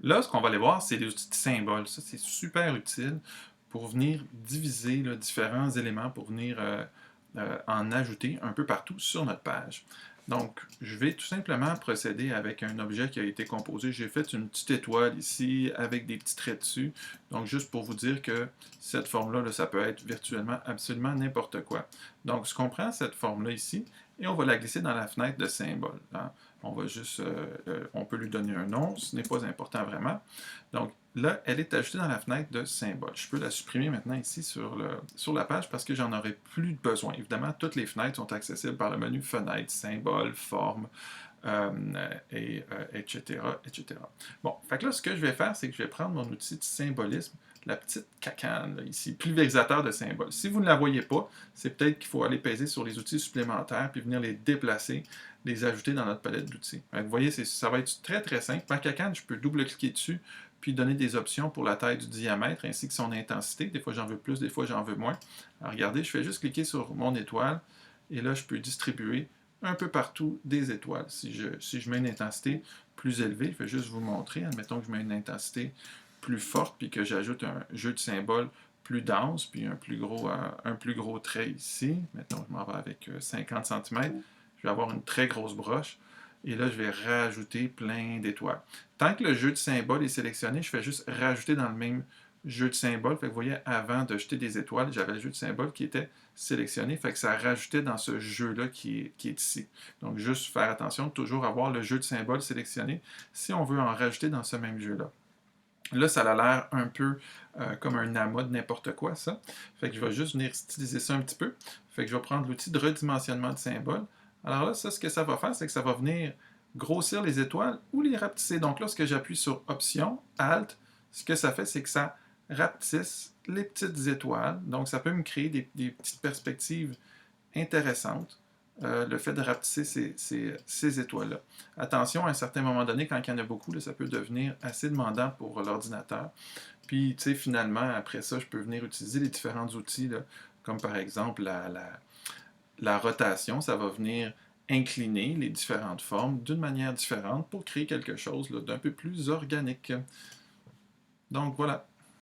Là, ce qu'on va aller voir, c'est les outils de symboles. Ça, c'est super utile pour venir diviser là, différents éléments, pour venir en ajouter un peu partout sur notre page. Donc, je vais tout simplement procéder avec un objet qui a été composé. J'ai fait une petite étoile ici avec des petits traits dessus. Donc, juste pour vous dire que cette forme-là, là, ça peut être virtuellement absolument n'importe quoi. Donc, ce qu'on prend, cette forme-là ici, et on va la glisser dans la fenêtre de symbole. Hein. On va juste, on peut lui donner un nom, ce n'est pas important vraiment. Donc là, elle est ajoutée dans la fenêtre de symbole. Je peux la supprimer maintenant ici sur la page parce que j'en aurai plus besoin. Évidemment, toutes les fenêtres sont accessibles par le menu Fenêtre, Symbole, Forme, etc., etc. Bon, fait que là, ce que je vais faire, c'est que je vais prendre mon outil de symbolisme, la petite cacane là, ici, pulvérisateur de symboles. Si vous ne la voyez pas, c'est peut-être qu'il faut aller peser sur les outils supplémentaires puis venir les déplacer, les ajouter dans notre palette d'outils. Vous voyez, ça va être très très simple. Ma cacane, je peux double-cliquer dessus puis donner des options pour la taille du diamètre ainsi que son intensité. Des fois, j'en veux plus, des fois, j'en veux moins. Alors, regardez, je fais juste cliquer sur mon étoile et là, je peux distribuer un peu partout des étoiles. Si je mets une intensité plus élevée, je vais juste vous montrer. Admettons que je mets une intensité plus forte puis que j'ajoute un jeu de symboles plus dense, puis un plus gros trait ici. Mettons, je m'en vais avec 50 cm. Je vais avoir une très grosse broche. Et là, je vais rajouter plein d'étoiles. Tant que le jeu de symboles est sélectionné, je fais juste rajouter dans le même jeu de symboles. Fait que vous voyez, avant de jeter des étoiles, j'avais le jeu de symboles qui était sélectionné. Fait que ça rajoutait dans ce jeu-là qui est ici. Donc, juste faire attention de toujours avoir le jeu de symboles sélectionné si on veut en rajouter dans ce même jeu-là. Là, ça a l'air un peu comme un amas de n'importe quoi, ça. Fait que je vais juste venir styliser ça un petit peu. Fait que je vais prendre l'outil de redimensionnement de symboles. Alors là, ça, ce que ça va faire, c'est que ça va venir grossir les étoiles ou les rapetisser. Donc, lorsque j'appuie sur Option, Alt, ce que ça fait, c'est que ça rapetisse les petites étoiles. Donc, ça peut me créer des petites perspectives intéressantes. Le fait de rapetisser ces étoiles-là. Attention, à un certain moment donné, quand il y en a beaucoup, là, ça peut devenir assez demandant pour l'ordinateur. Puis, tu sais, finalement, après ça, je peux venir utiliser les différents outils, là, comme par exemple la rotation. Ça va venir incliner les différentes formes d'une manière différente pour créer quelque chose d'un peu plus organique. Donc, voilà.